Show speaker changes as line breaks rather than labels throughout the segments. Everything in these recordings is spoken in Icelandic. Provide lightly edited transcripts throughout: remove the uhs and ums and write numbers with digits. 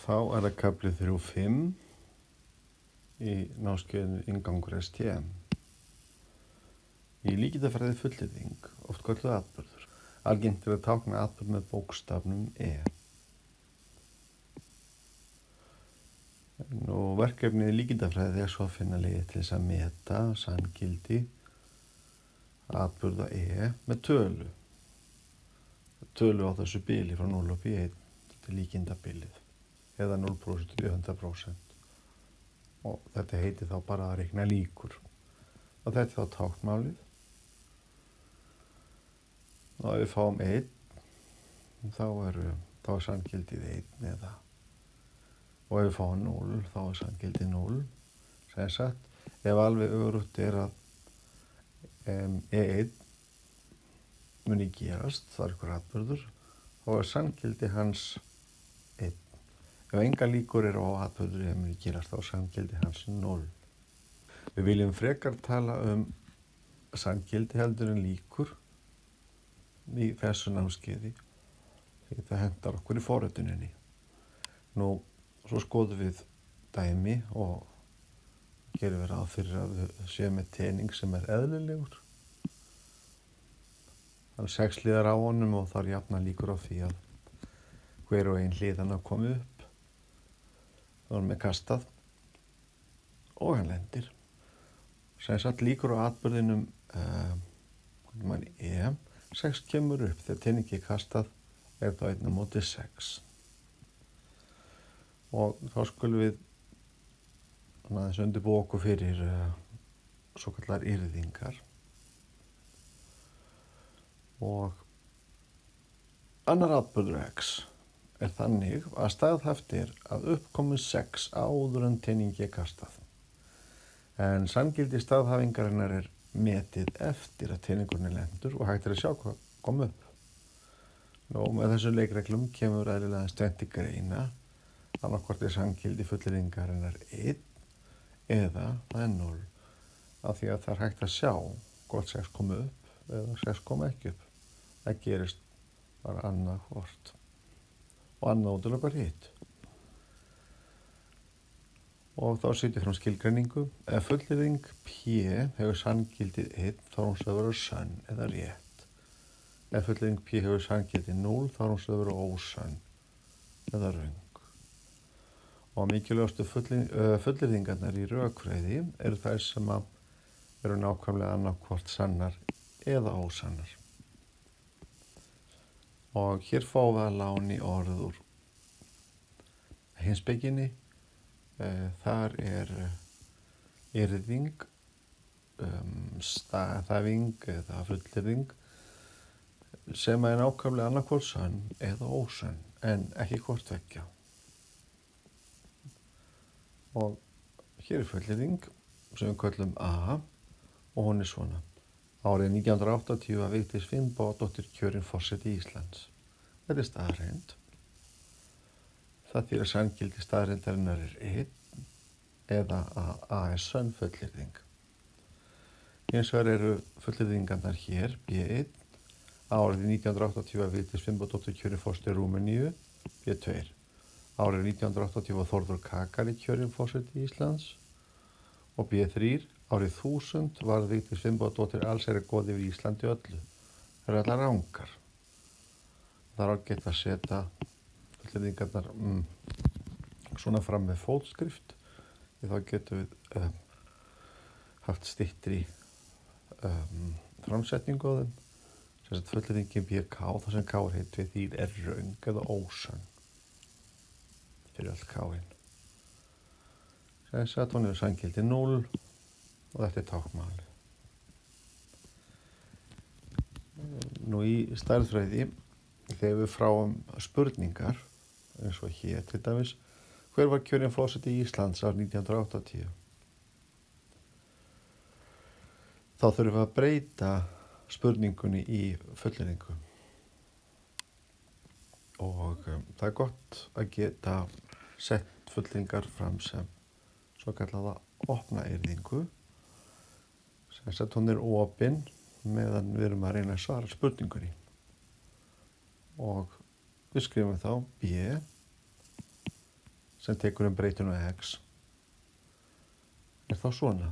Þá er það kafli 3.5 í námskeiðinu inngangur STM. Í líkindafræði fullyrðing, oft kölluð atburður. Algengt er að tákna atburð með bókstafnum E. Verkefnið í líkindafræði er svo að finna leiðir til þess að meta sanngildi atburða E með tölu. Tölu á þessu bili frá 0 upp í 1, þetta er líkindabilið, eða 0% í 100%. Og þetta heitir þá bara að reikna líkur. Og þetta er þá táknmálið. Og ef við fáum 1, þá er sanngildið 1 eða. Og ef við fáum 0, þá er sanngildið 0. Sem sagt, ef alveg örugt er að E1 muni gerast, það er ykkur atburður, þá er sanngildi hans 1. Ef enga líkur eru á atburður eða muni gerast, þá er sanngildi hans 0. Við viljum frekar tala sanngildi heldur en líkur í þessu námskeiði, því það hentar okkur í forrituninni. Svo skoðum við dæmi og gerum við ráð fyrir að við séum með tening sem er eðlilegur. Það er 6 hliðar á honum og það er jafnan líkur á því að hver og ein hliðan að koma upp. Það er með kastað og hann lendir. Sem sagt líkur á atburðinum E. 6 kemur upp þegar teningi er kastað er það 1 á móti 6. Og þá skulum við aðeins undirbúa okkur fyrir svokallar yrðingar. Og annar atburður X er þannig að staðhæft er að uppkomin 6 áður en teningi er kastað. En sanngildi staðhæfingarinnar er metið eftir að teningurinn er lendur og hægt er að sjá hvað kom upp. Með þessum leikreglum kemur eðlilega tvennt til greina. Annarkvort er sanngildi fullyrðingarinnar 1 eða það er 0. Af því að það er hægt að sjá hvort 6 kom upp eða 6 kom ekki upp. Það gerist bara annað hvort. Og annað útilega bara hitt. Og þá setjum fram skilgreiningu. Ef fullyrðing P hefur sanngildið 1, þá er hún sögð að vera sönn eða rétt. Ef fullyrðing P hefur sanngildið 0, þá er hún sögð að vera ósönn eða röng. Og mikilvægastu fullyrðingarnar í rökfræði eru þær sem eru nákvæmlega annarkvort sannar eða ósannar. Og hér fáum við að láni orð úr heimspekinni. Þar er yrðing, staðhæfing eða fullyrðing sem er nákvæmlega annarkvort sönn eða ósönn en ekki hvort tveggja. Og hér er fullyrðing sem við köllum A og hún er svona. Árið 1980 var Vigdís Finnbogadóttir kjörin forseti Íslands. Þetta er staðreynd. Það þýðir að sanngildi staðreyndarinnar er 1 eða að A er sönn fullyrðing. Hins vegar eru fullyrðingarnar hér B1. Árið 1980 var Vigdís Finnbogadóttir kjörin forseti Rúmeníu B2. Árið 1980 var Þórður Kakari kjörinn forseti Íslands og B3. Árið 1000 var Vigdís Finnbogadóttir allsherjargoði yfir Íslandi öllu. Það eru allar rangar. Það er ágætt að setja fullyrðingarnar svona fram með fótskrift. Því þá getum við haft styttri framsetningu á þeim. Sem sagt fullyrðingin BK, þar sem K er heitt við því er röng eða ósönn. Fyrir öll K-in. Sem sagt hún hefur sanngildi 0 og þetta er táknmálið. Í stærðfræði, þegar við fáum spurningar, eins og hér til dæmis, hver var kjörinn forseti Íslands árið 1980? Þá þurfum við að breyta spurningunni í fullyrðingu. Og það er gott að geta sett fullyrðingar fram sem svo kallaða opna yrðingu. Sem sagt hún er opin meðan við erum að reyna að svara spurningunni. Og við skrifum þá B sem tekur breytuna x er þá svona.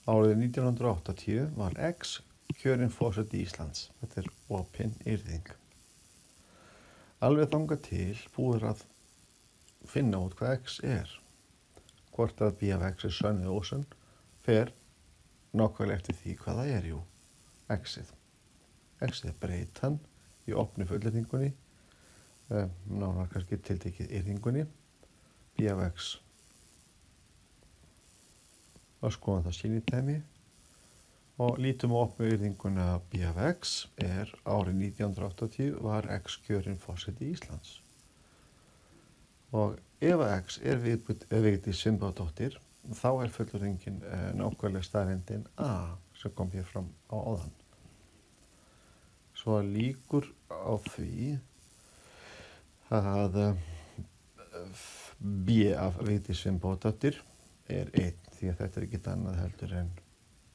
Árið 1980 var x kjörinn forseti Íslands. Þetta er opin yrðing. Alveg þangað til búið að finna út hvað x er. Hvort að b af x er sönn eða ósönn fer nákvæmlega eftir því hvað það er, jú, x-ið. X-ið er breytan í opnu fullyrðingunni, nánar kannski tiltekið yrðingunni, b af x. Og skoðum það sýnidæmi og lítum á opnu yrðinguna b af x er árið 1980 var x kjörinn forseti Íslands. Og ef að x er Vigdís Finnbogadóttir, þá er fullyrðingin nákvæmlega staðreyndin a sem kom hér fram á áðan. Svo líkur á því að b af Vigdís Finnbogadóttir er 1, því að þetta er ekkert annað heldur en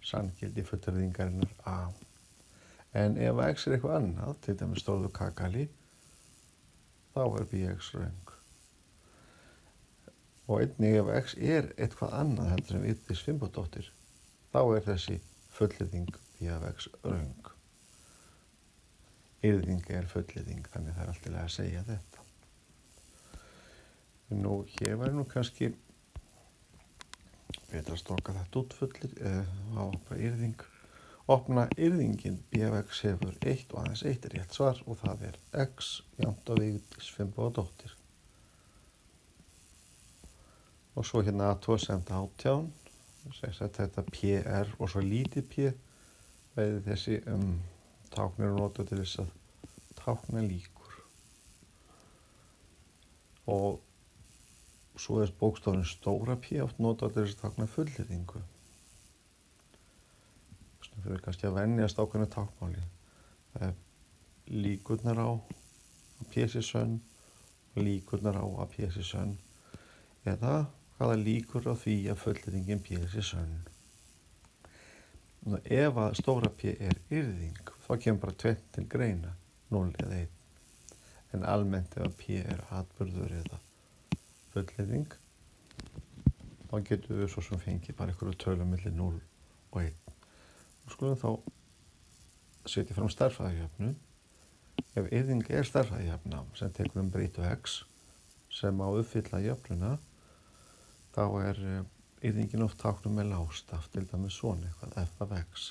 sanngildi fullyrðingarinnar a. En ef x er eitthvað annað, til dæmis stóðu kakali, þá er bx röng. Og einnig ef x er eitthvað annað heldur en Vigdís Finnbogadóttir, þá er þessi fullyrðing b af x röng. Yrðing er fullyrðing, þannig það er allt í lagi að segja þetta. Nú, hér væri nú kannski betra að stokka þetta út á yrðing. Opna yrðingin b af x hefur eitt og aðeins eitt rétt svar og það er x jafnt á Vigdís Finnbogadóttir. Og svo hérna athugasemd 18, þetta PR og svo lítið P, bæði þessi tákn eru notað til þess að tákna líkur. Og svo er bókstafurinn stóra P oft notað til þess að tákna fullyrðingu. Svona fyrir kannski að venjast ákveðnu táknmáli. Það er líkurnar á að P sé sönn og líkurnar á að P sé sönn, eða hvaða líkur á því að fullyrðingin P sé sönn. Ef að stóra P er yrðing, þá kemur bara tvennt til greina, 0 eða 1. En almennt ef að P er atburður eða fullyrðing, þá getum við svo sem fengið bara einhverju tölum milli 0 og 1. Og skulum þá setja fram stærðfræðijöfnu. Ef yrðing er stærðfræðijöfna sem tekur breytu x sem á uppfylla jöfnuna, þá er yrðingin oft táknuð með lágstaf, til dæmis svona eitthvað, f af x.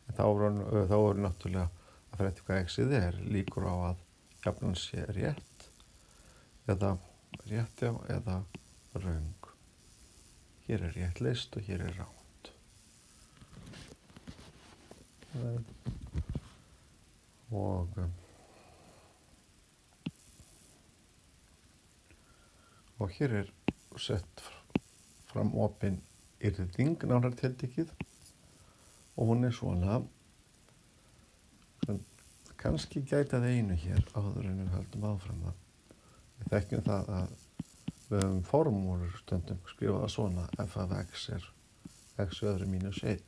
En þá er náttúrulega að fyrir eftir hvað x-ið er, líkur á að jafnan sé rétt, eða rétt já, eða röng. Hér er rétt leyst og hér er rangt. Og hér er sett fram opin yrðing, nánar tiltekið, og hún er svona, kannski gæta það einu hér áður en við höldum áfram það. Við þekkjum það að við höfum formúlur stundum skrifað svona, f af x er x öðru mínus 1.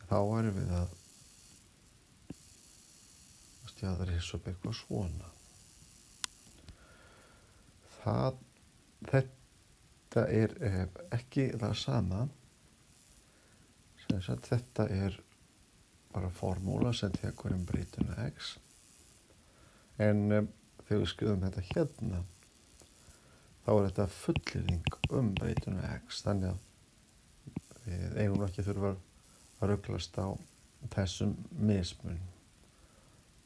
Þá erum við að stjaðrisa upp eitthvað svona. Þetta er ekki það sama, sem sagt þetta er bara formúla sem tekur breytuna x, en þegar við skrifum þetta hérna, þá er þetta fullyrðing breytuna x, þannig að við eigum ekki þurfa að ruglast á þessum mismun.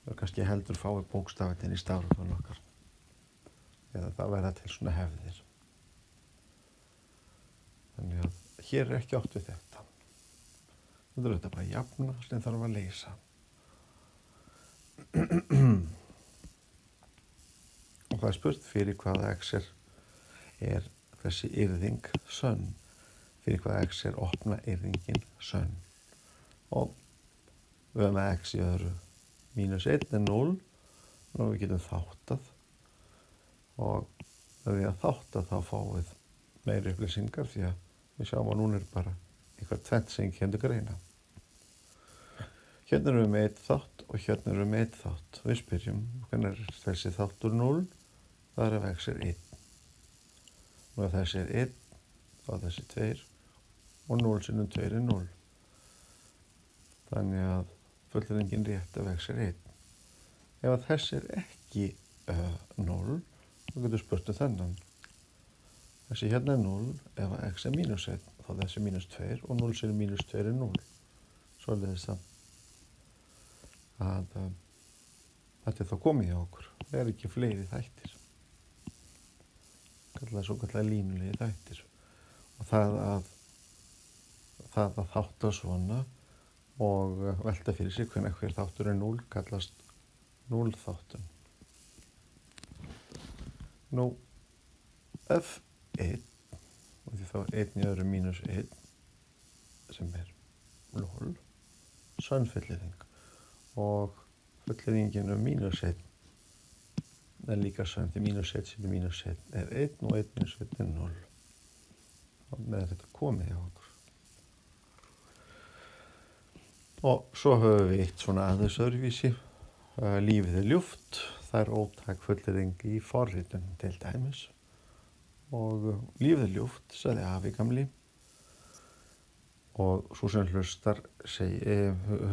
Það er kannski heldur fáið bókstafinn í stafrófinu okkar, eða það verða til svona hefðir. Þannig að hér er ekki átt við þetta. Þetta er þetta bara jafna sem þarf að leysa. Og það er spurt fyrir hvaða x er þessi yrðing sönn. Fyrir hvaða x er opna yrðingin sönn. Og við höfum að x í öðru mínus 1 er 0, og við getum þáttað. Og ef við þáttað þá fáum við meiri upplýsingar, því að við sjáum að núna er bara eitthvað tvennt sem ekki hendur greina. Hérna erum við með 1 þátt og hérna erum við með 1 þátt. Við spyrjum, hvernig er þessi þáttur 0? Það er ef x er 1. og ef þessi er 1 þá er þessi 2 og 0 sinnum 2 er 0. Þannig að fullyrðingin rétt ef x er 1. Ef að þessi er ekki 0, þá getur spurt þennan. Þessi hérna er 0, ef að x er mínus 1, þá er þessi mínus 2 og 0 sinnum mínus 2 er 0. Svoleiðis að þetta er þá komið hjá okkur. Það er ekki fleiri þættir. Svo kallar línulegi þættir. Og það að þátta svona og velta fyrir sig hvenær hver þáttur er 0 kallast núllþáttun. Nú, f1, og því þá 1 í öðru mínus 1, sem er 0, sönn fullyrðing. Og fullyrðingin mínus 1 er líka sönn, því mínus 1 sem er mínus 1 er 1 og 1 mínus 1 er 0. Þannig að þetta komið hjá okkur. Og svo höfum við eitt svona aðeins öðruvísi. Lífið er ljúft, það er ótæk fullyrðing í forritun til dæmis. Og lífið er ljúft, sagði afi gamli. Og svo sem hlustar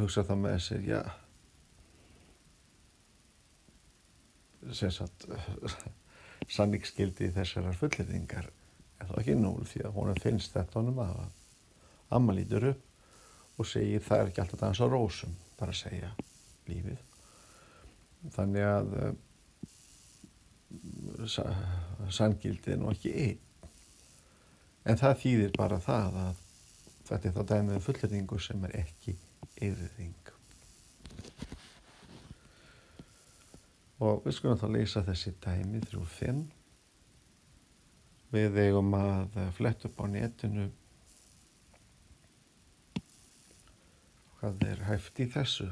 hugsa það með sér, já, sem sagt, sanningsgildi þessarar fullyrðingar er þá ekki 0 því að honum finnst þetta honum að amma lítur upp og segir það er ekki alltaf dansa á rósum, bara að segja lífið. Þannig að sanngildi er nú ekki 1. En það þýðir bara það að þetta er þá dæmið fullyrðingu sem er ekki yrðing. Og við skulum þá leysa þessi dæmi 3-5. Við eigum að fletta upp á netinu hvað er hæft í þessu.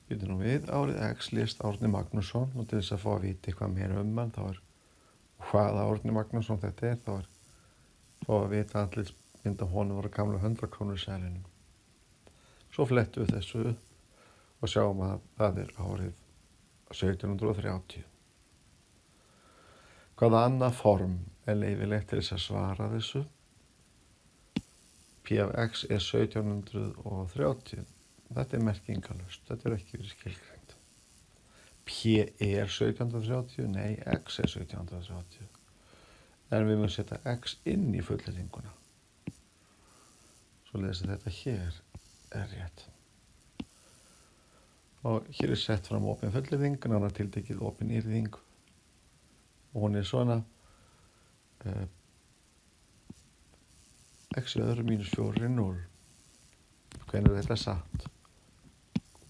Býtum nú við, árið X lést Árni Magnússon og til þess að fá að vita eitthvað meira um hann, þá er hvaða Árni Magnússon þetta er, þá er fá að vita allir mynd af honum voru gamla 100 krónur seðlinum. Svo flettum við þessu og sjáum að það er árið 1730. Hvaða annað form er leyfilegt til þess að svara þessu? P af x er 1730. Þetta er merkingalust, þetta er ekki verið skilgreint. P er 1730, nei, x er 1730. En við munum setja x inn í fullyrðinguna. Svoleiðis að þetta hér er rétt. Og hér er sett fram opin fullyrðing, nánar tiltekið opin yrðing. Og hún er svona, x í öðru mínus 4 er 0. Hvenær er þetta satt?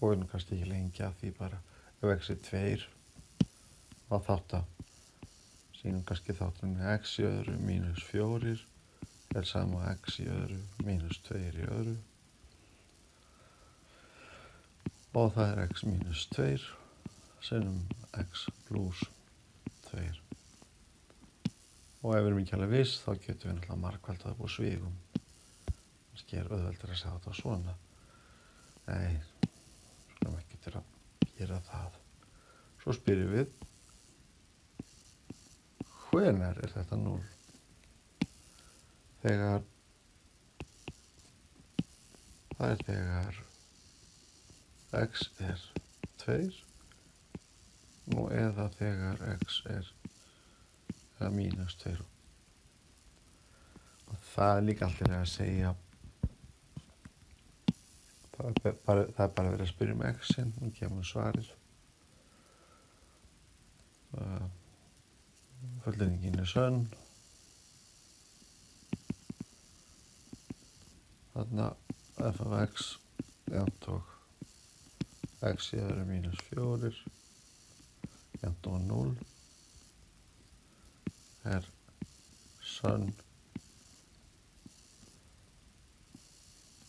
Og við erum kannski ekki lengi að því bara, ef x er 2, þá þátt að sínum kannski þáttunum x í öðru mínus 4 er sama x í öðru mínus 2 í öðru. Og það er x mínus 2 sinnum x pluss 2. Og ef við erum ekki alveg viss, þá getum við náttúrulega margfaldað upp á svígum. Kannski er auðveldur að segja þetta svona. Nei, skulum ekki til að gera það. Svo spyrjum við, hvenær er þetta 0? Þegar x er 2, nú eða þegar x er mínus 2. Og það er líka allir að segja, það er bara verið að spyrja um x-in, nú kemur svarið. Fullyrðingin er sönn. Þarna f af x jafnt og x í öðru mínus 4 jafnt og 0 er sönn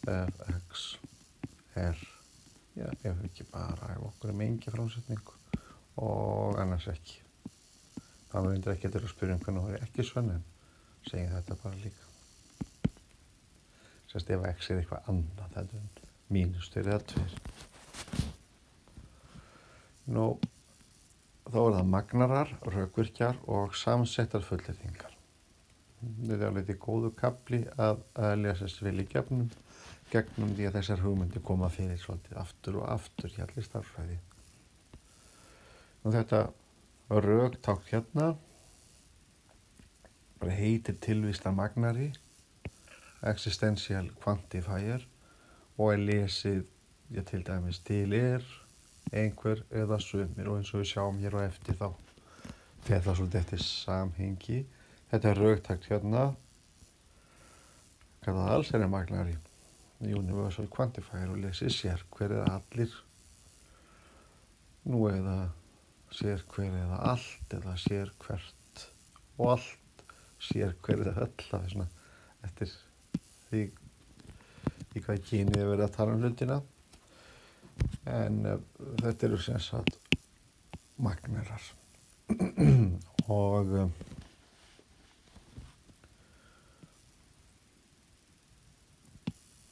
ef x er, já, ef ekki bara ef okkur er mengi framsetning og annars ekki. Það myndir ekki að spyrja hvernig það er ekki sönn, en segjum þetta bara líka. Sérst ef x er eitthvað annað, þetta er mínus 2 eða 2. Nú, þá er það magnarar, rökvirkjar og samsettar fullyrðingar. þetta er alveg góðu kafli að lesa sér vel í gegnum því að þessar hugmyndir koma fyrir svolítið aftur og aftur hérna í stærðfræði. Og þetta röktákn hérna bara heitir tilvistarmagnari, existential quantifier, og er lesið, til dæmis til einhver eða sumir, og eins og við sjáum hér á eftir þá fer það svolítið eftir samhengi. Þetta er röktákn hérna, kallað allsherjarmagnari, universal quantifier, og lesið sérhver eða allir, nú eða sérhver eða allt, eða sérhvert og allt, sérhver eða öll, það er svona eftir því í hvað kynið er verið að tala hlutina. En þetta eru sem sagt magnerar. Og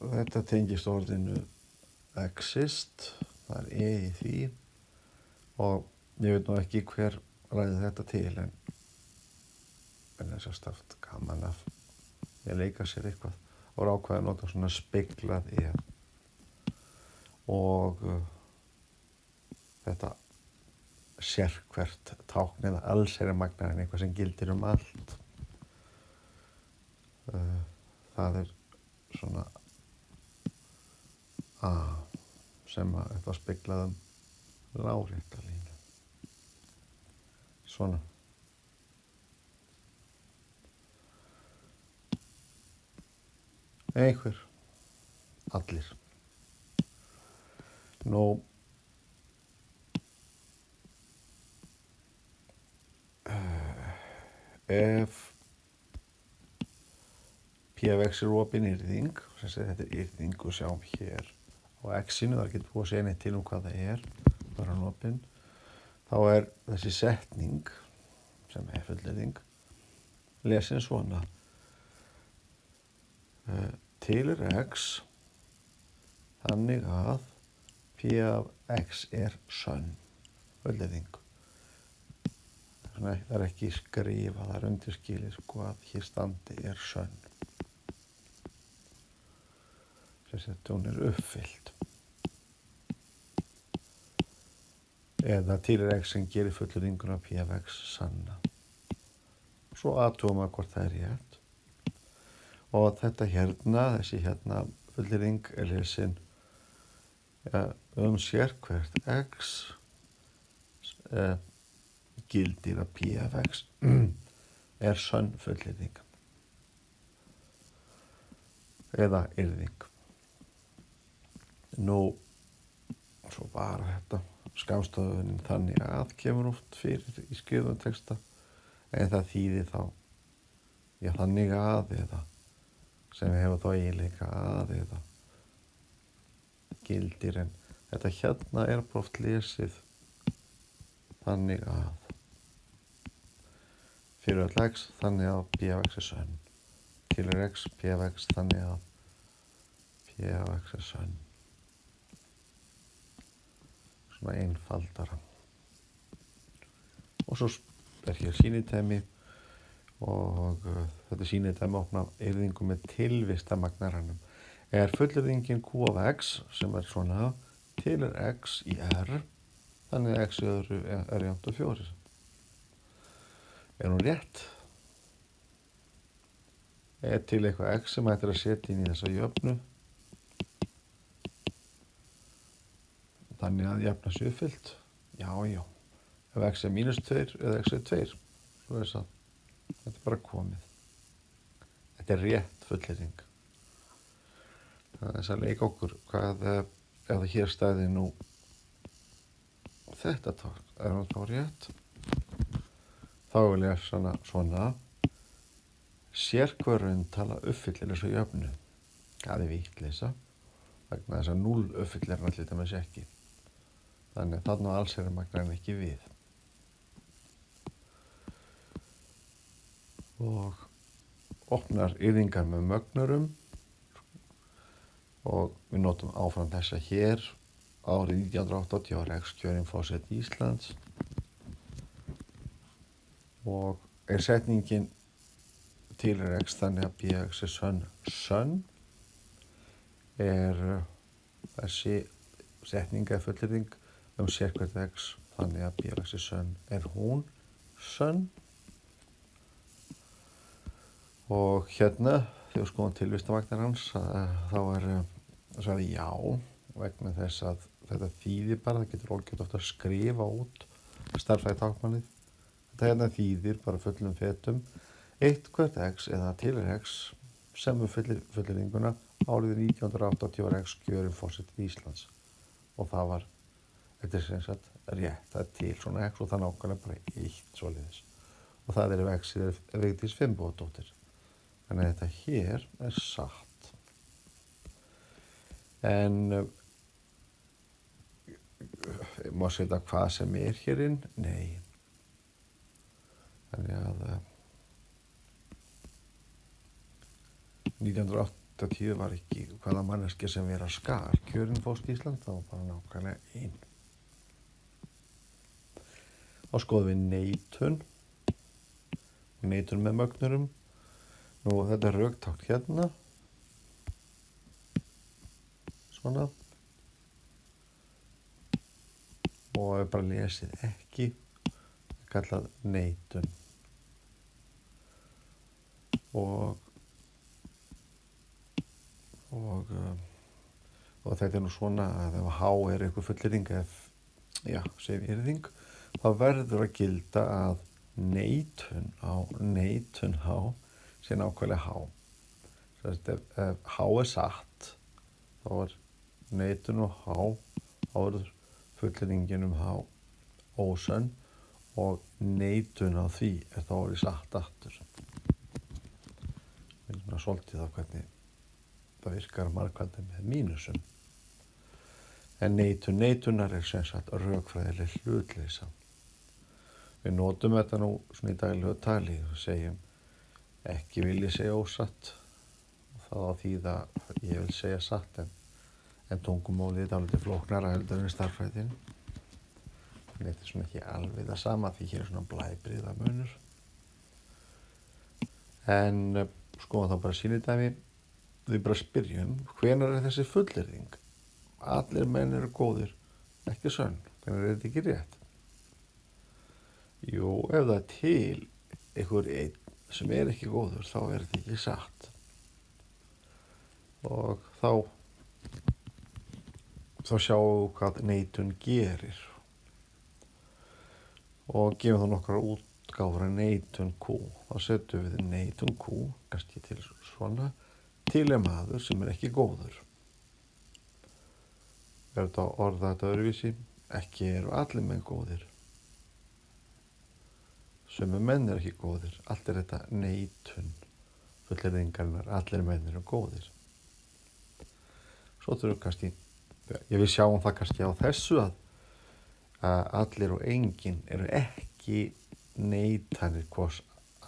þetta tengist orðinu exist, það er í því, og ég veit nú ekki hver ræði þetta til, en þess að staft gaman af ég leika sér eitthvað og ákveða að nota svona speglað og þetta sérhvert tákn eða allsherjarmagnarinn, eitthvað sem gildir allt. Það er svona sem að þetta speglaðum láréttalínu. Svona. Einhver, allir. Nú, ef p af x er opin yrðing, sem segir þetta er yrðing og sjáum hér á x-inu, það getur búið að segja neitt til hvað það er, bara hann opin, þá er þessi setning, sem er fullyrðing, lesin svona. Til er x, þannig að p af x er sönn, fullyrðing. Það er ekki skrifað, það er undirskilið að hér standi er sönn. Þess að hún er uppfyllt. Eða til er x sem gerir fullyrðinguna p af x sanna. Svo athugum við hvort það er rétt. Og þetta hérna, þessi hérna fullyrðing er lesin sérhvert x gildir að p af x er sönn fullyrðing eða yrðing. Nú, svo bara þetta skammstöfunin þannig að kemur oft fyrir í skrifuðum texta, en það þýðir þá þannig að, eða sem hefur þá eiginleika að, eða gildir, en þetta hérna er bara oft lesið þannig að fyrir öll x þannig að p af x er sönn, til er x p af x þannig að p af x er sönn. Svona einfaldara. Og svo er hér sýnidæmi, og þetta sýnidæmi opnar yrðingu með tilvistarmagnaranum. Er fullyrðingin q af x, sem er svona, til er x í r, þannig að x í öðru er jafnt og 4. Er hún rétt? Er til eitthvað x sem ættir að setja inn í þessa jöfnu, þannig að jöfna sé uppfyllt? Já. Ef x er mínus 2 eða x er 2, svo er það. Þetta er bara komið. Þetta er rétt fullyrðing. Það er þess að leika okkur hvað ef það hér stæði nú þetta tákn, er hann þá rétt? Þá vil ég svona sérhver rauntalan uppfyllir þessu jöfnu. Það er vitleysa, vegna þess að 0 uppfyllir hann allir dæmis ekki. Þannig að þarna á allsherjarmagnarinn ekki við. Og opnar yrðingar með mögnurum, og við notum áfram þessa hér. Árið 1980 var x kjörinn forseti Íslands, og er setningin til er x þannig að bx er sönn er þessi setninga fullyrðing sérhvert x þannig að bx er sönn er hún sönn. Og hérna þegar skoðum tilvistamagnar hans þá sagði já vegna þess að þetta þýðir bara, það getur ógætt oft að skrifa út stærðfræði táknmálið. Þetta hérna þýðir bara fullum fetum eitthvert x eða til er x sem fullyrðinguna árið 1980 var x kjörinn forseti Íslands og það var, þetta er sem sagt rétt, það er til svona x og það nákvæmlega bara eitt svoleiðis og það er ef x er Vigdís Finnbogadóttir. Þannig að þetta hér er satt. En má setja hvað sem er hérinn? Nei. Þannig að 1980 var ekki hvaða manneskja sem vera skar kjörinn forseti Íslands, það var bara nákvæmlega ein. Og skoðum við neitun með mögnurum. Nú þetta er röktákn hérna, svona, og ef bara lesið ekki, kallað neitun. Og þetta er nú svona að ef H er eitthvað fullyrðing, segjum yrðing, þá verður að gilda að neitun H sé nákvæmlega H. Ef H er satt, þá er neitun og H, þá verður fullyrðingin H ósönn og neitun á því er þá orðið satt aftur. Við svolítið á hvernig það virkar margfaldið með mínusum. En neitunar er sem sagt rökfræðileg hlutleysa. Við notum þetta nú svona í daglegu tali og segjum ekki vil ég segja ósatt og það á því að ég vil segja satt en tungumálið er dálítið flóknara heldur en stærðfræðin. Þetta er svona ekki alveg það sama því hér er svona blæbrigða munur. En skoðum þá bara sýnidæmi, við bara spyrjum hvenær er þessi fullyrðing? Allir menn eru góðir, ekki sönn, hvenær er þetta ekki rétt? Jú, ef það er til einhver einn sem er ekki góður, þá er þetta ekki satt. Og þá sjáum við hvað neitun gerir. Og gefum þá nokkrar útgáfur af neitun Q. Þá setjum við neitun Q, kannski til svona, til er maður sem er ekki góður. Er þetta orðað þetta öðruvísi? Ekki eru allir menn góðir. Sömu menn er ekki góðir. Allt er þetta neitun. Fullyrðingarinnar, allir menn eru góðir. Svo þurfum kannski, við sjáum það kannski á þessu að allir og enginn eru ekki neitanir hvors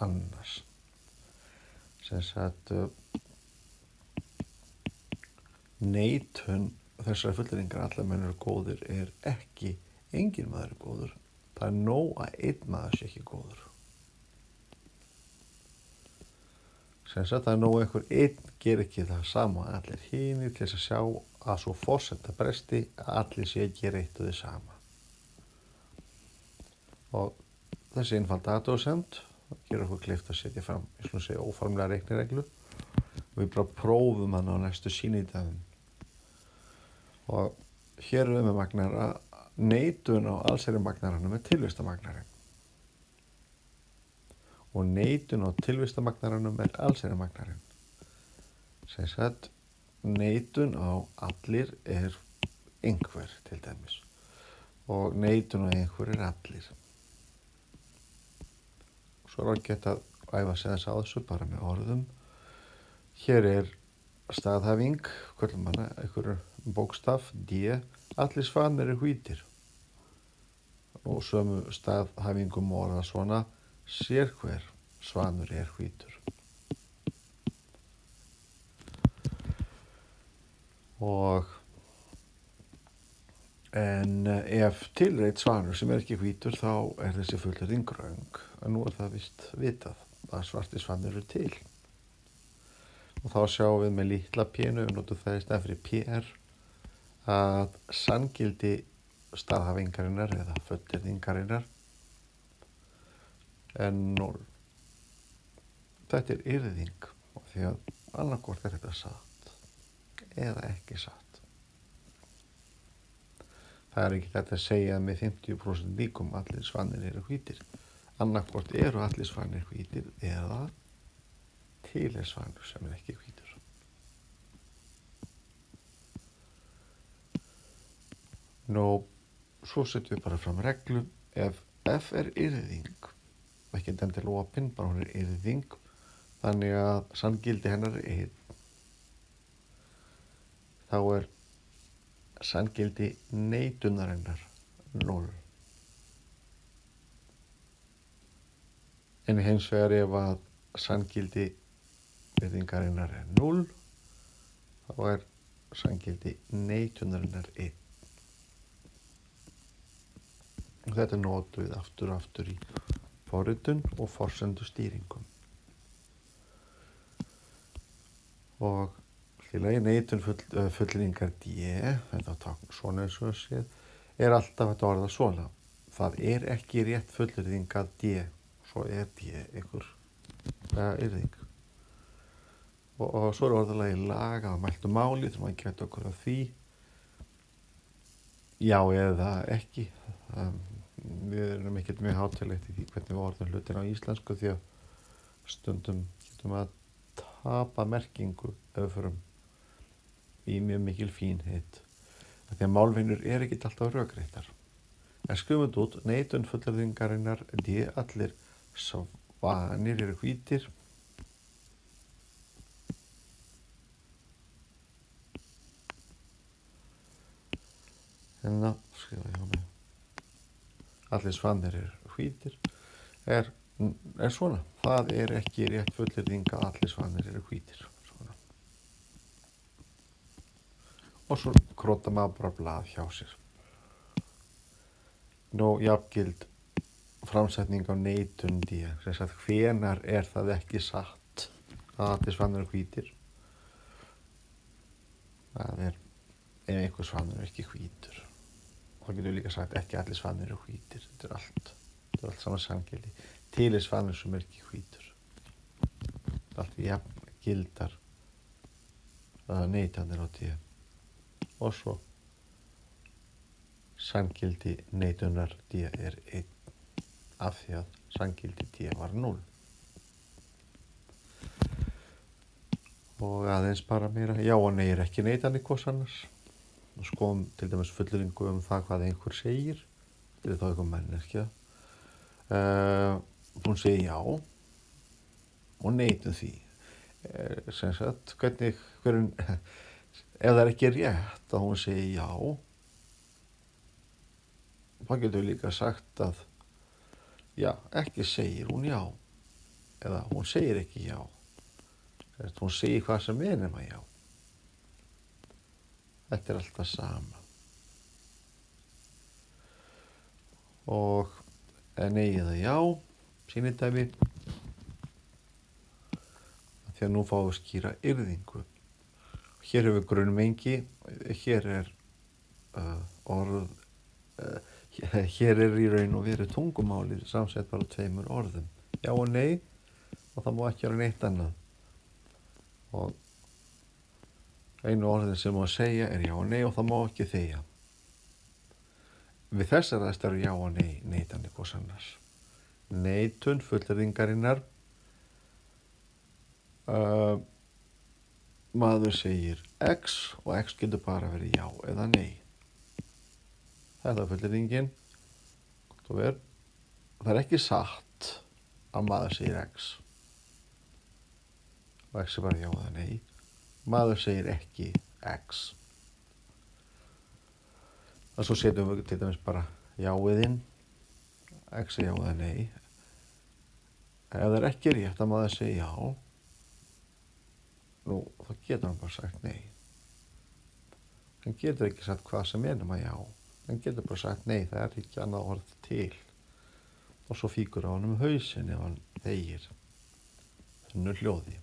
annars. Sem sagt, neitun þessar fullyrðingar, allir menn eru góðir, er ekki enginn maður er góður. Það er nóg að einn maður sé ekki góður. Sem sagt, það er nóg einhver einn ger ekki það sama að allir hinir til þess að sjá að svo forsenda bresti að allir sé ekki reitt og þið sama. Og þessi einfalda athugasemd gerir okkur kleift að setja fram, ég slúna segja, óformlega reiknireglu og við bara prófum hana á næstu sýnidæmum. Og hér erum við magnara neitun á allsherjarmagnaranum er tilvistamagnarin. Og neitun á tilvistamagnaranum er allsherjarmagnarin. Sem sagt, neitun á allir er einhver til dæmis. Og neitun á einhver er allir. Svo er ágætt að æfa sig þess að þessu bara með orðum. Hér er staðhæfing, kvöldum hana, einhverjum bókstaf, D, allir svanir eru hvítir. Og sömu staðhæfingum orða svona, sér hver svanur er hvítur. En ef tilreitt svanur sem er ekki hvítur þá er þessi fullyrðing röng. En nú er það víst vitað. að svartir svanir eru til. Og þá sjáum við með litla p-nu, notum það í stað fyrir PR, að sanngildi staðhæfingarinnar eða fullyrðingarinnar er 0. Þetta er yrðing og því að annarkvort er þetta satt eða ekki satt. Það er ekki þetta að segja með 50% líkum allir svanir eru hvítir. Annarkvort eru allir svanir hvítir eða til er svanur sem er ekki hvítur. Nú, svo setjum við bara fram reglu. Ef F er yrðing, ekki endilega opin, bara hún er yrðing, þannig að sanngildi hennar er 1, þá er sanngildi neitunarinnar 0. En hins vegar ef að sanngildi yrðingarinnar er 0, þá er sanngildi neitunarinnar 1. Og þetta notum við aftur og aftur í forritun og forsendustýringum. Og hlýlega neitun fullyrðingar D, þetta tákn svona eins og séð, er alltaf þetta orða svona. Það er ekki rétt fullyrðing að D, svo er D einhver yrðing. Og svo er orðalagi lag að mæltu máli, þegar maður gæti okkur af því. Já eða ekki. Við erum ekkert mjög hátilegt í því hvernig við orðum hlutin á íslensku því að stundum getum að tapa merkingu ef við förum í mjög mikil fínheit. Því að málvenjur er ekkert alltaf rökréttar. En skrifum út neitun fullyrðingarinnar D, allir svanir eru hvítir. Hérna skrifa ég á mig. Allir svanir eru hvítir er svona. Það er ekki rétt fullyrðing að allir svanir eru hvítir. Svona. Og svo króta maður bara blað hjá sér. Nú, jafngild framsetning á neitun D. Þess að hvenar er það ekki satt að allir svanir eru hvítir? Það er ef einhver svanur er ekki hvítur. Þá getur við líka sagt ekki allir svanir eru hvítir. Þetta er allt saman sanngildi. Til er svanur sem er ekki hvítur. Þetta er allt jafn gildar neitanir á D. Og svo sanngildi neitunar D er 1 af því að sanngildi D var 0. Og aðeins bara meira. Já og nei er ekki neitanir hvors annars. Skoðum til dæmis fullyrðingu það hvað einhver segir. Þetta er þá eitthvað manneskja. Hún segir já og neitum því. Sem sagt, ef það er ekki rétt að hún segir já, þá getur við líka sagt að já, ekki segir hún já. Eða hún segir ekki já. Hún segir hvað sem er nema já. Þetta er alltaf sama. Og nei eða já, sýnidæmi. Því að nú fáum við skýra yrðingu. Hér hefur grunnmengi, hér er hér er í raun og veru tungumálið samsett bara 2 orðum. Já og nei, og það má ekki vera neitt annað. Og einu orðin sem má segja er já og nei og það má ekki þegja. Við þessar aðstæður já og nei neitanir hvors annars. Neitun fullyrðingarinnar. Maður segir X og X getur bara verið já eða nei. Það er fullyrðingin. Það er ekki satt að maður segir X. Og X er bara já eða nei. Maður segir ekki X. Og svo setjum við til dæmis bara jáiðinn. X er já eða nei. Ef það er ekki rétt að maður segir já, nú, þá getur hann bara sagt nei. Hann getur ekki sagt hvað sem er nema já. Hann getur bara sagt nei, það er ekki annað orð til. Og svo fíkur á hann hausinn ef hann þegir. þunnu hljóði.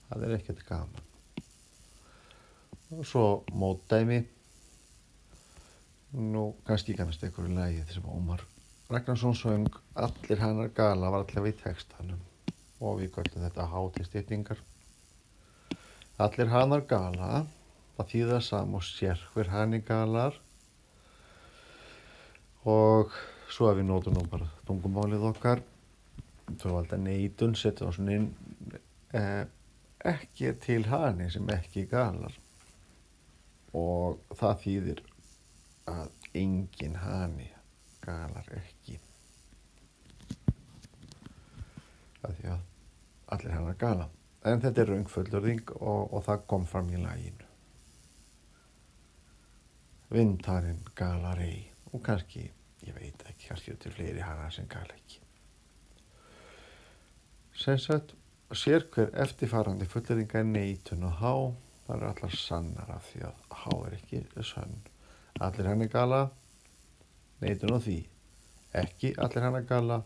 Það er ekkert gaman. Og svo mótdæmi. Nú, kannski kannast einhverju lagið sem Ómar Ragnarsson söng. Allir hanar gala var allavega í textanum og við köllum þetta hátíðstyttingar. Allir hanar gala, það þýðir sama og sérhver hani galar. Og svo að við nótum nú bara tungumálið okkar. Svo valda neitun, setja á svona inn ekki er til hani sem ekki galar. Og það þýðir að engin hani galar ekki. Það því að allir hanar gala. En þetta er röng fullorðing og það kom fram í laginu. Vindharinn galar ei. Og kannski, ég veit ekki, kannski til fleiri hanar sem gala ekki. Sem sagt, sér hver eftirfarandi fullyrðinga er neitun og há, það er allar sannar af því að há er ekki sönn. Allir hanar gala, neitun og því. Ekki allir hanar gala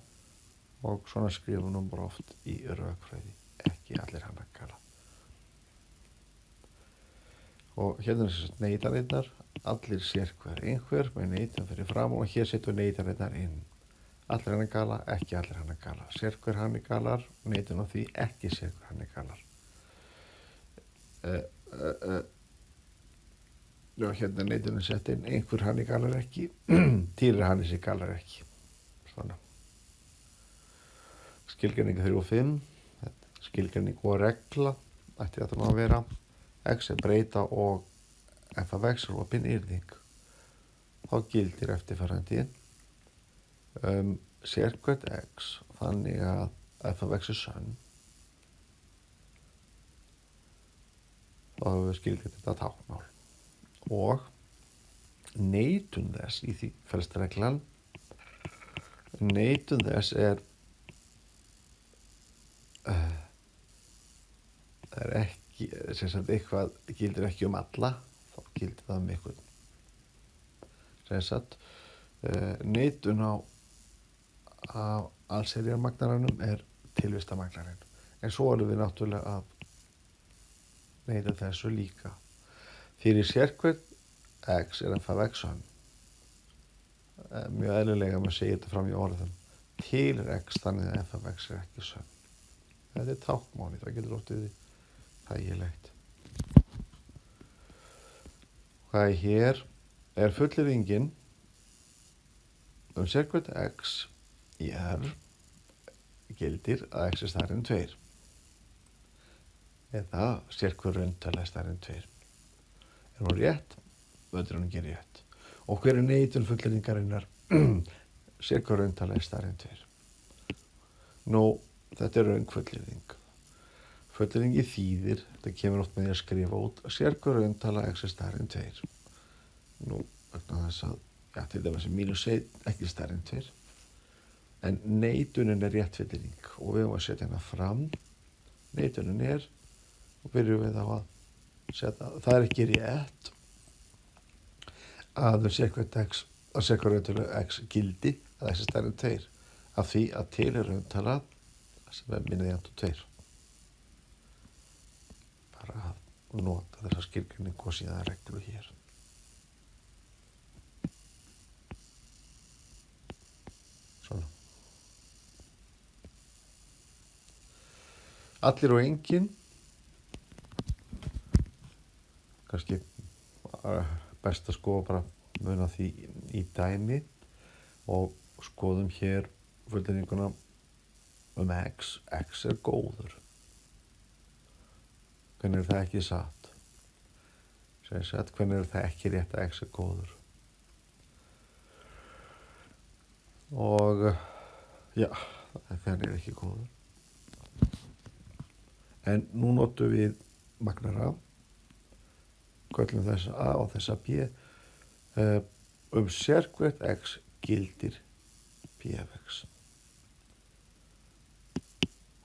og svona skrifum nú bara oft í rökfræði. Ekki allir hanar gala. Og hérna er þess að neitanirnar, allir sér hver einhver með neitun fyrir fram og hér setur neitanirnar inn. Allir hanar gala, ekki allir hanar gala. Sér hver hanar galar, neitun og því, ekki sér hver hanar galar. Já, hérna neitunum sett inn, einhver hanar galar ekki, týrir hanar sig galar ekki. Svona. Skilgreining 3 og 5, skilgreining og regla, ætti þetta nú að vera. X er breyta og f af x er opin yrðing. Þá gildir eftirfarandi sérhvert x þannig að f af x er sönn. Þá höfum við skilgreint þetta táknmál. Og neitun þess í því felst reglan. Neitun þess er ekki, sem sagt eitthvað gildir ekki alla, þá gildir það einhvern. Sem sagt, neitun á allsherjarmagnaranum er tilvistarmagnarin. En svo erum við náttúrulega að neita þessu líka. Fyrir sérhvert x er f af x sönn. Mjög eðlilega að maður segir þetta fram í orðum. Til er x þannig að f af x er ekki sönn. Þetta er táknmáli, það getur óttið þægilegt. Hvað er hér? Er fullyrðingin sérhvert x í r gildir að x er stærri en 2. Eða sérhver rauntala er stærri en 2. Er hún rétt? Völdur hún ekki rétt. Og hver er neitun fullyrðingarinnar? Sérhver rauntala er stærri en 2. Nú, þetta er röng fullyrðing. Fullyrðingi þýðir, þetta kemur oft með því að skrifa út, sérhver rauntala x er stærri en 2. Nú, vegna þess að, já, til dæmis er -1 ekki stærri en 2. En neitunin er rétt fullyrðing og við höfum að setja hana fram. Neitunin er, og byrjum við á að setja, það er ekki rétt að sérhver rauntölu x gildi að x er stærri en 2 af því að til er rauntala sem er minna jafnt og 2. Bara að nota þessa skilgreiningu og síðan reglu hér. Svona. Allir og engin. Kannski best að skoða bara muna því í dæmi og skoðum hér fullyrðinguna x. X er góður. Hvernig er það ekki satt? Sem sagt, hvernig er það ekki rétt að x er góður? Og já, það er ekki góður. En nú notum við magnara, köllum þessa a og þessa b, sérhvert x gildir p af x.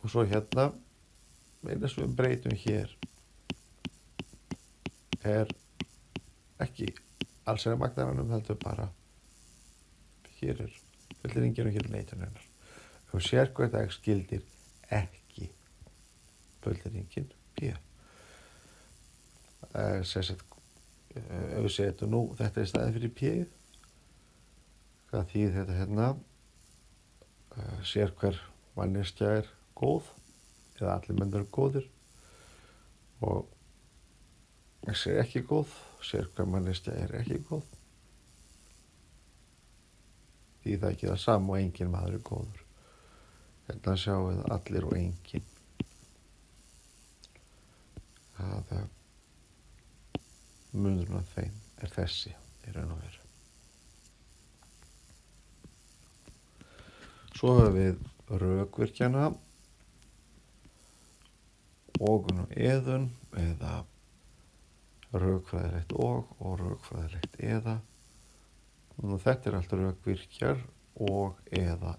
Og svo hérna, eina sem við breytum hér er ekki allsherjarmagnaranum, heldur bara, hér er fullyrðingin og hér er neitun hennar. Sérhvert x gildir ekki fullyrðingin P. Ef við setjum nú þetta í staðinn fyrir P, hvað þýðir þetta hérna? Sér hver manneskja er góð, eða allir menn eru góðir, og sér ekki góð, sér hver manneskja er ekki góð. Því það ekki það sama og enginn maður er góður. Hérna sjáum við allir og enginn. Að munurinn af þeim er þessi í raun og veru. Svo höfum við rökvirkjana, ogun og eðun, eða rökfræðilegt og rökfræðilegt eða. Og þetta er allt rökvirkjar og eða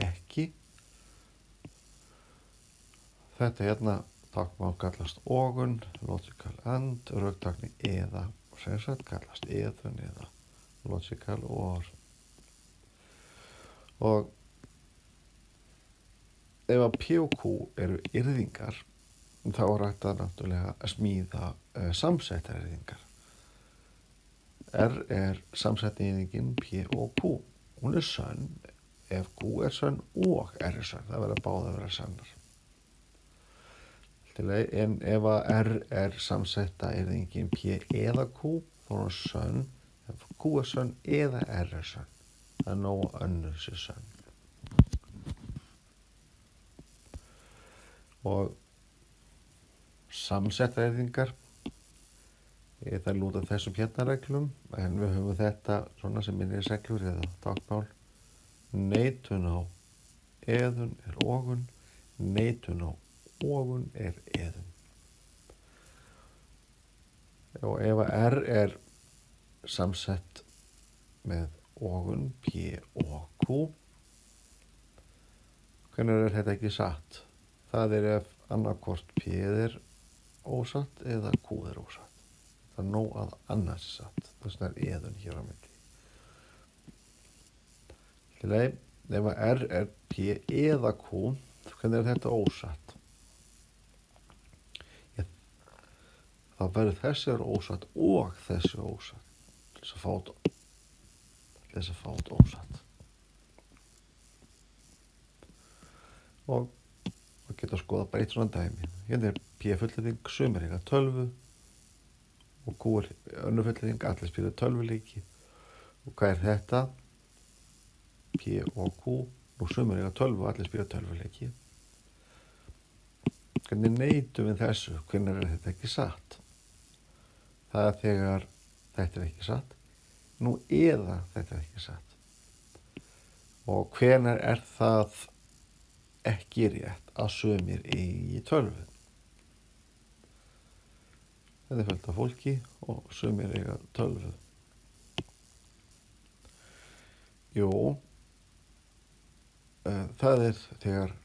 ekki. Þetta hérna táknmál kallast ogun, logical and, röktákni eða, sem sagt kallast eðun eða logical or. Og ef að P og Q eru yrðingar, þá er hægt að náttúrulega að smíða samsettar yrðingar. R er samsetningin P og Q. Hún er sönn ef Q er sönn og R er sönn. Það verða báða að vera sannar. En ef að R er samsetta yrðingin P eða Q, þá er hún sönn ef Q er sönn eða R er sönn. Það er nóg að önnur sé sönn. Og samsettar yrðingar, það lúta þessum hérna reglum, en við höfum þetta svona sem minnisreglur eða táknmál. Neitun á eðun er ogun, neitun á ogun er eðun. Og ef að R er samsett með ogun, P og Q, hvernig er þetta ekki satt? Það er ef annarkvort P er ósatt eða Q er ósatt. Það er nóg að annars satt. Þess vegna er eðun hér á milli. Ef að R er P eða Q, hvernig er þetta ósatt? Þá verður þessi er ósatt og þessi ósatt. Þess að fá ósatt. Og við getum að skoða bara eitt svona dæmi. Hérna er P fullyrðing, sumir eiga tölvu, og Q er önnur fullyrðing, allir spila tölvuleiki. Og hvað er þetta? P og Q, og sumir eiga tölvu og allir spila tölvuleiki. Hvernig neitum við þessu? Hvernig er þetta ekki satt? Það er þegar þetta er ekki satt, nú eða þetta er ekki satt. Og hvenær er það ekki rétt að sumir eigi tölvu? Þetta er fullt af fólki og sumir eiga tölvu. Jú, það er þegar,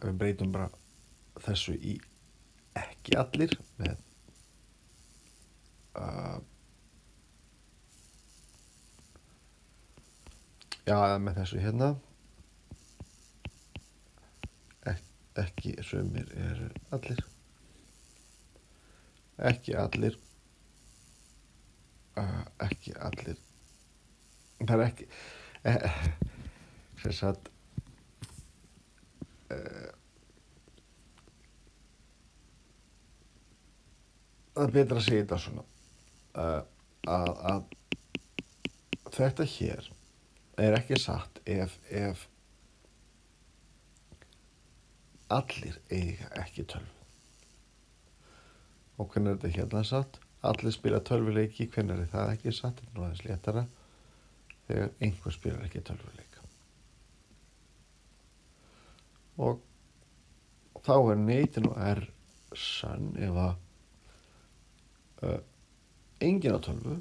við breytum bara þessu í ekki allir með með þessu hérna. Ekki sumir eru allir. Ekki allir. Ekki allir. Það er ekki sem sagt það er betra að segja þetta svona að þetta hér er ekki satt ef allir eiga ekki tölvu. Og hvernig er þetta hérna satt? Allir spila tölvuleiki, hvernig er það ekki satt? Þetta er nú aðeins léttara þegar einhver spilar ekki tölvuleika. Og þá er neitin og er sann ef að enginn á tölvu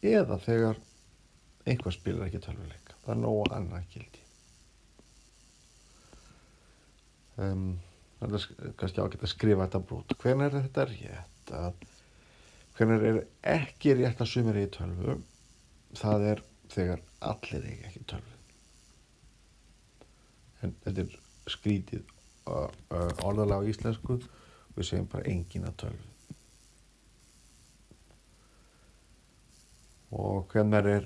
eða þegar einhver spilar ekki tölvuleika. Það er nóg annað gildi. Það er kannski ágætt að skrifa þetta brot. Hvenær er þetta rétt? Hvenær er ekki rétt að sumir eigi tölvu? Það er þegar allir eigi ekki tölvu. En þetta er skrítið orðalega á íslensku, við segjum bara engin að tölvu. Og hvenær er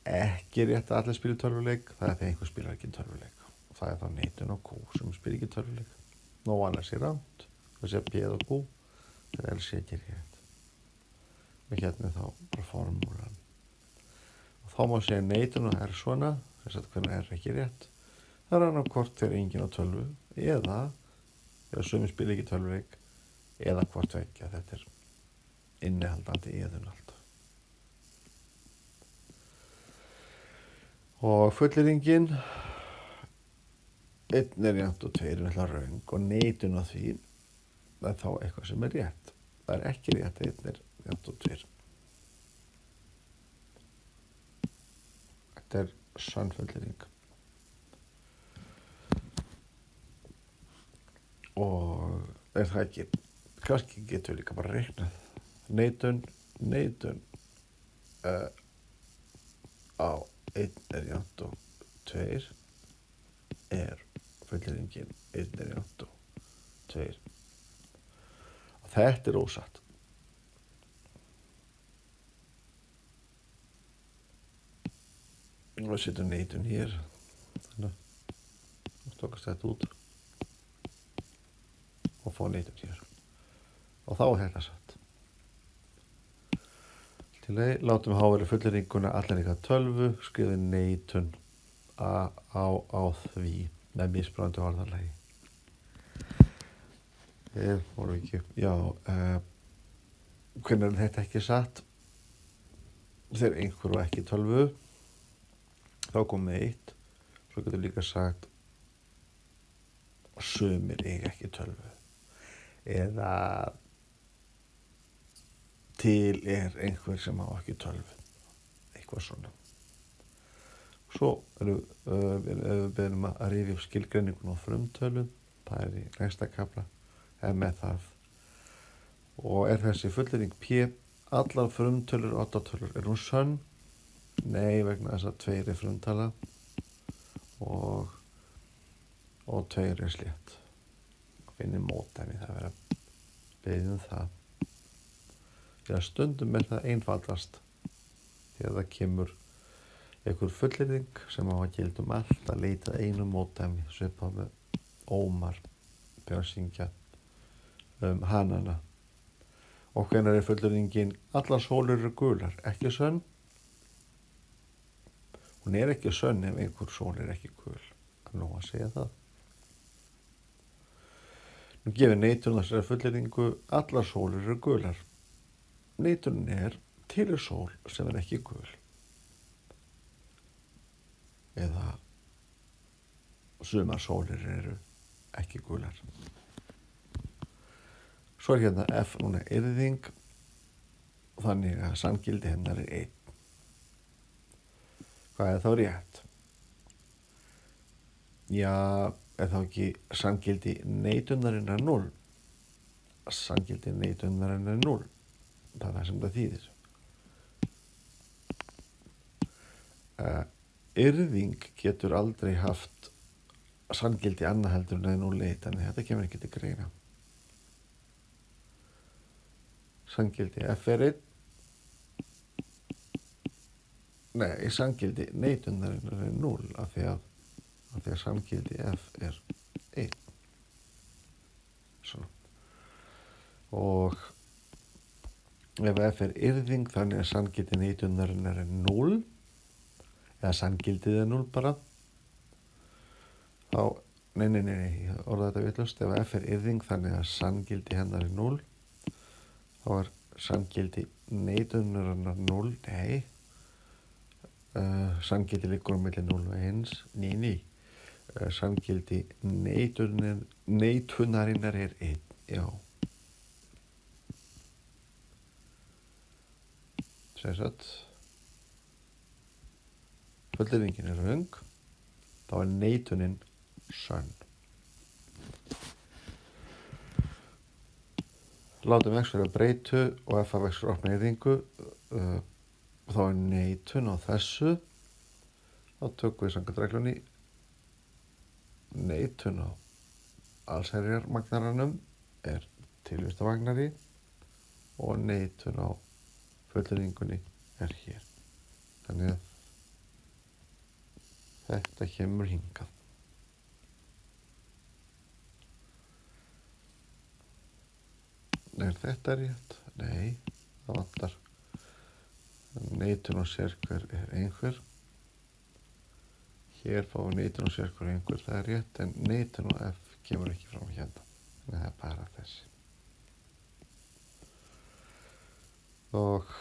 ekki rétt að allir spila tölvuleik, það er þegar einhver spilar ekki tölvuleik. Og það er þá neitun og kú sem spila ekki tölvuleik. Nó annars er rámt, það sé P og kú, það er sé ekki rétt. Með hérna þá bara formúlan. Og þá má segja neitun og er svona, þess að hvernig er ekki rétt. Það er annarkvort þegar engin á tölvu, eða þegar sumir spila ekki tölvuleik, eða hvort vekja, þetta er innihaldandi eðun alltaf. Og fullyrðingin 1 er jafnt og 2 er náttúrulega röng og neitun á því er þá eitthvað sem er rétt. Það er ekki rétt að 1 er jafnt og 2. Þetta er sönn fullyrðing. Og er það ekki, kannski getur við líka bara reiknað. Neitun á 1 er jafnt og 2 er fullyrðingin 1 er jafnt og 2. Og þetta er ósatt. Og við setjum neitun hér. Þannig að stókast þetta út og fá neitun hér. Og þá er þetta satt. Látum hafa verið fullyrðinguna allir eitthvað tölvu, skrifið neitun á því með mismunandi orðalagi. Voru ekki, já, hvernig er þetta ekki satt? Þegar einhverju ekki tölvu, þá komið 1, svo getur líka sagt sumir eiga ekki tölvu. Eða til er einhver sem á ekki tölvu, eitthvað svona. Svo við beðum að rifja upp skilgreiningun á frumtölum, það er í næsta kafla, með það. Og er þessi fullyrðing P, allar frumtölur og oddatölur, er hún sönn? Nei, vegna þess að 2 er frumtala og 2 er slétt. Finni mótdæmi, það verður að beðja það. Já, stundum er það einfaldast þegar það kemur einhver fullyrðing sem á að gilda allt að leita einu mótdæmi, svipað með Ómar þegar að syngja hanana. Og hvenær er fullyrðingin allar sólir eru gular, ekki sönn? Hún er ekki sönn ef einhver sól er ekki gul, það er nóg að segja það. Nú gefur neitun þessari fullyrðingu allar sólir eru gular. Neitunin er til er sól sem er ekki gul. Eða sumar sólir eru ekki gular. Svo er hérna F, hún er yrðing, þannig að sanngildi hennar er 1. Hvað er þá rétt? Já, er þá ekki sanngildi neitunarinnar 0? Sanngildi neitunarinnar 0. Það er það sem það þýðir. Yrðing getur aldrei haft sanngildi annað heldur en 0 þannig að þetta kemur ekki til greina. Sanngildi F er 1. Nei, sanngildi neitunarinnar er 0 af því að sanngildi F er 1. Svona. Og ef F er yrðing þannig að sanngildi neitunarinnar er 0 eða sanngildið er 0 bara þá, nei, orða þetta vitlaust, ef F er yrðing þannig að sanngildi hennar er 0 þá er sanngildi neitunarinnar 0, nei, sanngildi liggur á milli 0 og 1, nei, sanngildi neitunarinnar er 1, já. Fullyrðingin er röng, þá er neitunin sönn. Látum X vera breytu og F af X vera opna yrðingu, þá er neitun á þessu, þá tökum við samkvæmt reglunni neitun á allsherjarmagnaranum er tilvistavagnari og neitun á fullyrðingunni er hér. Þannig að þetta kemur hingað. Er þetta rétt? Nei, það vantar. Neitun á sérhver er einhver. Hér fáum við neitun á sérhver einhver, það er rétt, en neitun á F kemur ekki fram hérna. Þannig að það er bara þessi. Og